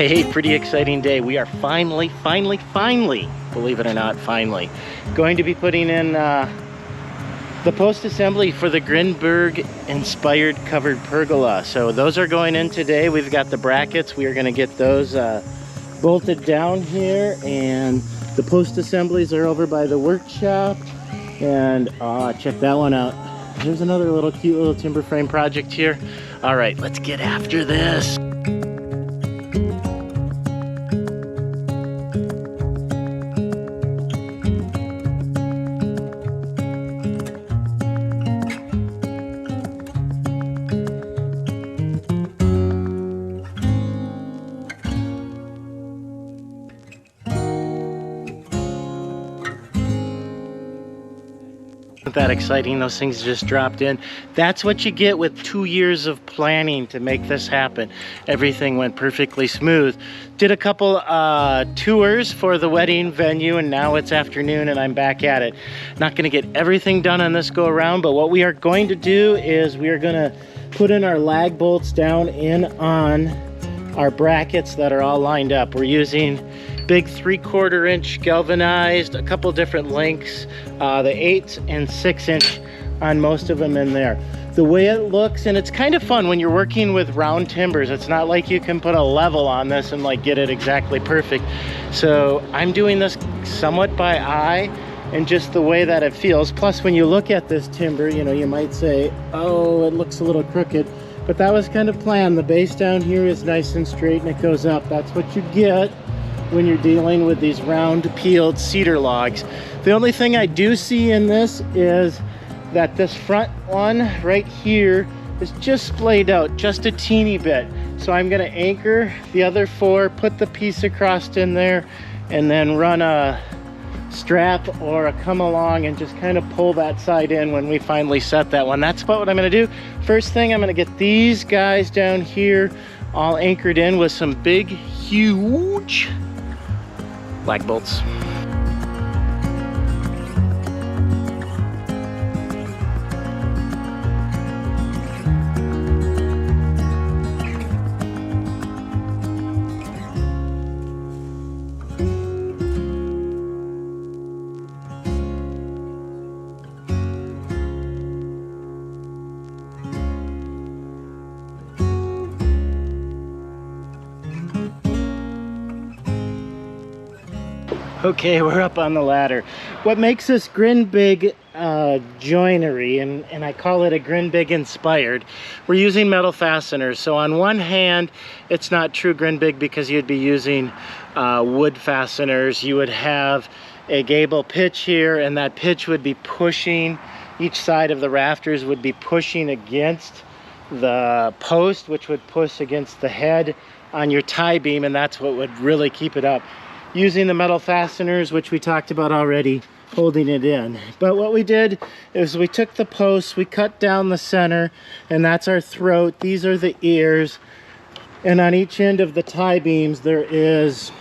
Hey, pretty exciting day. We are finally, believe it or not, finally going to be putting in the post assembly for the Grindbygg inspired covered pergola. So those are going in today. We've got the brackets. We are going to get those bolted down here, and the post assemblies are over by the workshop. And check that one out. There's another little cute little timber frame project here. All right, let's get after this. Isn't that exciting? Those things just dropped in. That's what you get with 2 years of planning to make this happen. Everything went perfectly smooth. Did a couple tours for the wedding venue, and now it's afternoon and I'm back at it. Not gonna get everything done on this go around, but what we are going to do is we are gonna put in our lag bolts down in on our brackets that are all lined up. We're using big 3/4 inch galvanized, a couple different lengths, the 8 and 6 inch on most of them in there. The way it looks, and it's kind of fun when you're working with round timbers, it's not like you can put a level on this and like get it exactly perfect. So I'm doing this somewhat by eye and just the way that it feels. Plus, when you look at this timber, you know, you might say, oh, it looks a little crooked, but that was kind of planned. The base down here is nice and straight and it goes up. That's what you get when you're dealing with these round peeled cedar logs. The only thing I do see in this is that this front one right here is just splayed out just a teeny bit. So I'm gonna anchor the other 4, put the piece across in there, and then run a strap or a come along and just kind of pull that side in when we finally set that one. That's what I'm gonna do. First thing, I'm gonna get these guys down here all anchored in with some big, huge lag bolts. Okay, we're up on the ladder. What makes this Grindbygg joinery, and I call it a Grindbygg inspired, we're using metal fasteners. So on one hand, it's not true Grindbygg because you'd be using wood fasteners. You would have a gable pitch here, and that pitch would be pushing, each side of the rafters would be pushing against the post, which would push against the head on your tie beam, and that's what would really keep it up. Using the metal fasteners, which we talked about already, holding it in. But what we did is we took the posts, we cut down the center, and that's our throat. These are the ears. And on each end of the tie beams, there is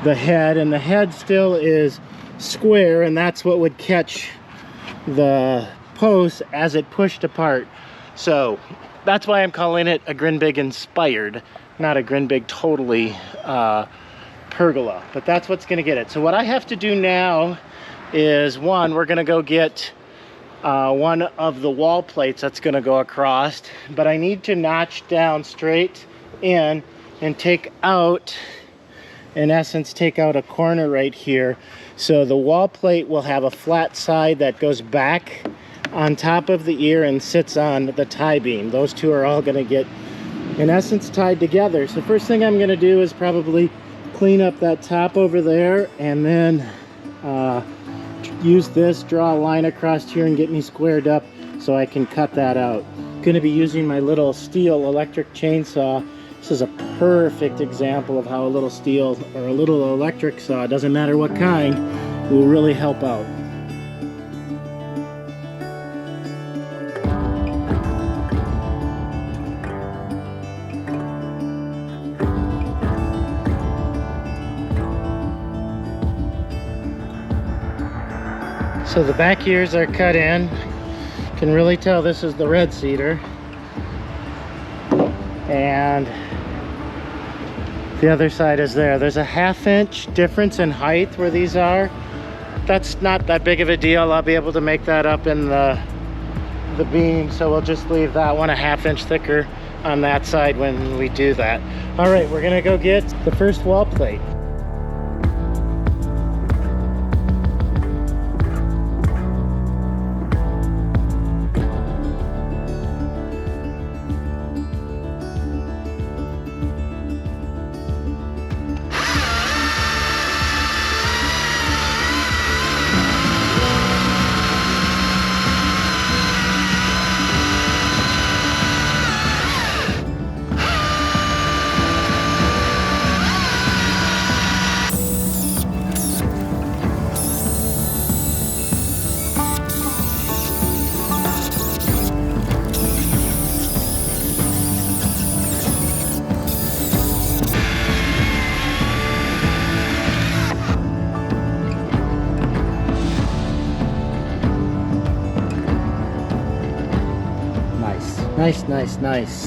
the head, and the head still is square, and that's what would catch the post as it pushed apart. So that's why I'm calling it a Grindbygg inspired, not a Grindbygg totally pergola, but that's what's going to get it. So what I have to do now is, one, we're going to go get one of the wall plates that's going to go across, but I need to notch down straight in and take out, in essence, take out a corner right here. So the wall plate will have a flat side that goes back on top of the ear and sits on the tie beam. Those two are all going to get, in essence, tied together. So first thing I'm going to do is probably clean up that top over there, and then use this, draw a line across here and get me squared up so I can cut that out. I'm going to be using my little steel electric chainsaw. This is a perfect example of how a little steel or a little electric saw, doesn't matter what kind, will really help out. So the back ears are cut in. You can really tell this is the red cedar. And The other side is there. There's a 1/2 inch difference in height where these are. That's not that big of a deal. I'll be able to make that up in the beam, so we'll just leave that one a 1/2 inch thicker on that side when we do that. All right, we're gonna go get the first wall plate.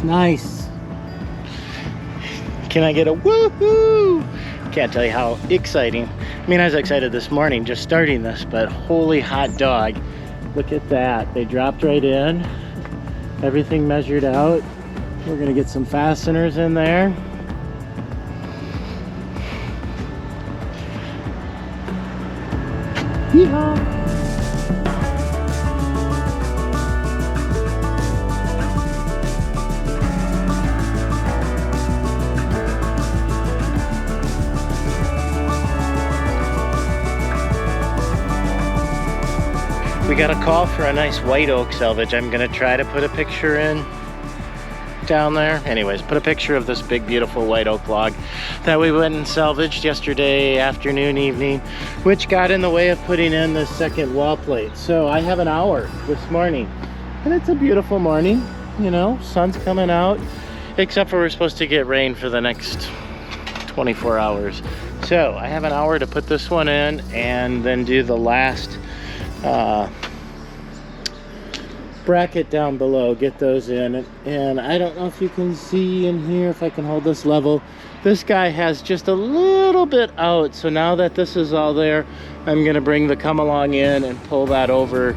Nice. Can I get a woohoo? Can't tell you how exciting. I mean, I was excited this morning just starting this, but holy hot dog. Look at that. They dropped right in. Everything measured out. We're gonna get some fasteners in there. Yeehaw! We got a call for a nice white oak salvage. I'm gonna try to put a picture in down there. Anyways, put a picture of this big, beautiful white oak log that we went and salvaged yesterday afternoon, evening, which got in the way of putting in the second wall plate. So I have an hour this morning, and it's a beautiful morning, you know, sun's coming out, except for we're supposed to get rain for the next 24 hours. So I have an hour to put this one in and then do the last bracket down below, get those in. And I don't know if you can see in here, if I can hold this level, this guy has just a little bit out. So now that this is all there, I'm gonna bring the come along in and pull that over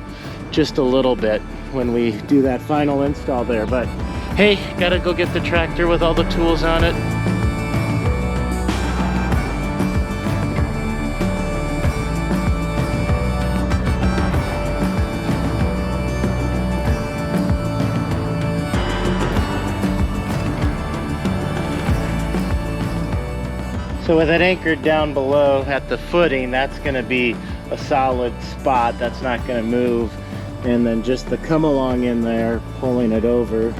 just a little bit when we do that final install there. But hey, gotta go get the tractor with all the tools on it. So with it anchored down below at the footing, that's gonna be a solid spot. That's not gonna move. And then just the come along in there, pulling it over.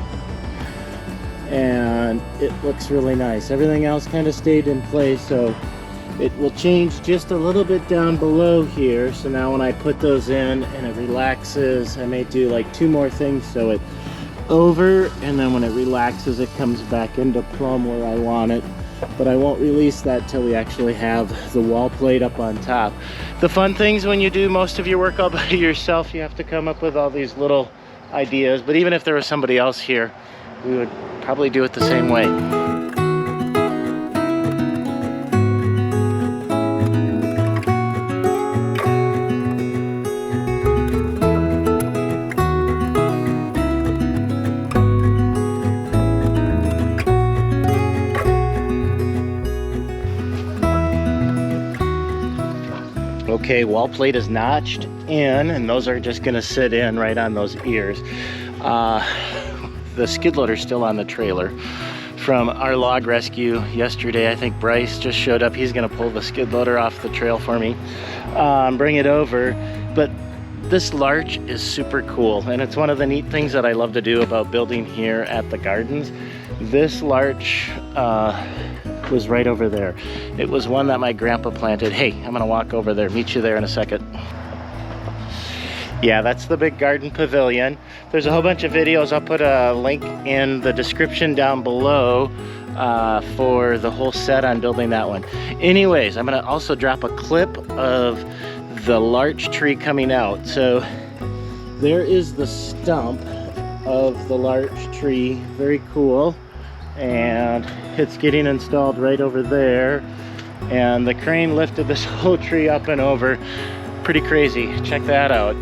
And it looks really nice. Everything else kind of stayed in place, so it will change just a little bit down below here. So now when I put those in and it relaxes, I may do like 2 more things so it over, and then when it relaxes, it comes back into plumb where I want it. But I won't release that till we actually have the wall plate up on top. The fun things when you do most of your work all by yourself, you have to come up with all these little ideas. But even if there was somebody else here, we would probably do it the same way. Okay, wall plate is notched in, and those are just gonna sit in right on those ears. The skid loader's still on the trailer from our log rescue yesterday. I think Bryce just showed up. He's gonna pull the skid loader off the trail for me, bring it over. But this larch is super cool, and it's one of the neat things that I love to do about building here at the gardens. This larch was right over there. It was one that my grandpa planted. Hey, I'm gonna walk over there, meet you there in a second. Yeah, that's the big garden pavilion. There's a whole bunch of videos. I'll put a link in the description down below for the whole set on building that one. Anyways, I'm gonna also drop a clip of the larch tree coming out. So there is the stump of the larch tree. Very cool. and it's getting installed right over there. And the crane lifted this whole tree up and over. Pretty crazy. Check that out.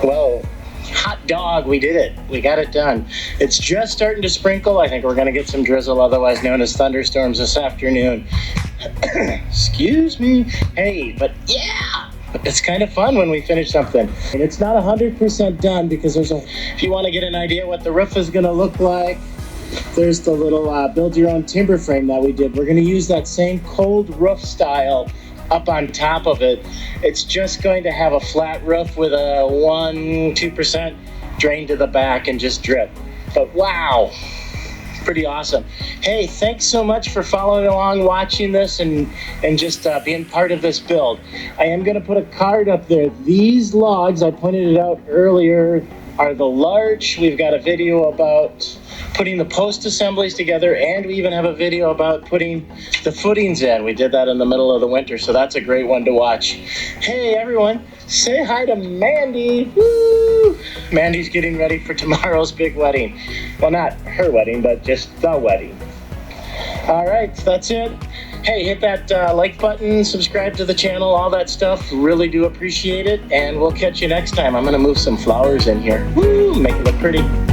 Well, hot dog, we did it. We got it done. It's just starting to sprinkle. I think we're gonna get some drizzle, otherwise known as thunderstorms, this afternoon. Excuse me. Hey, but yeah, it's kind of fun when we finish something. And it's not 100% done because if you want to get an idea what the roof is gonna look like, there's the little build your own timber frame that we did. We're gonna use that same cold roof style up on top of it. It's just going to have a flat roof with a 1-2% drain to the back and just drip. But wow, pretty awesome. Hey, thanks so much for following along, watching this, and just being part of this build. I am gonna put a card up there. These logs, I pointed it out earlier, are the larch. We've got a video about putting the post assemblies together, and we even have a video about putting the footings in. We did that in the middle of the winter, so that's a great one to watch. Hey everyone, say hi to Mandy. Woo! Mandy's getting ready for tomorrow's big wedding. Well, not her wedding, but just the wedding. All right, that's it. Hey, hit that like button, subscribe to the channel, all that stuff. Really do appreciate it, and we'll catch you next time. I'm gonna move some flowers in here. Woo! Make it look pretty.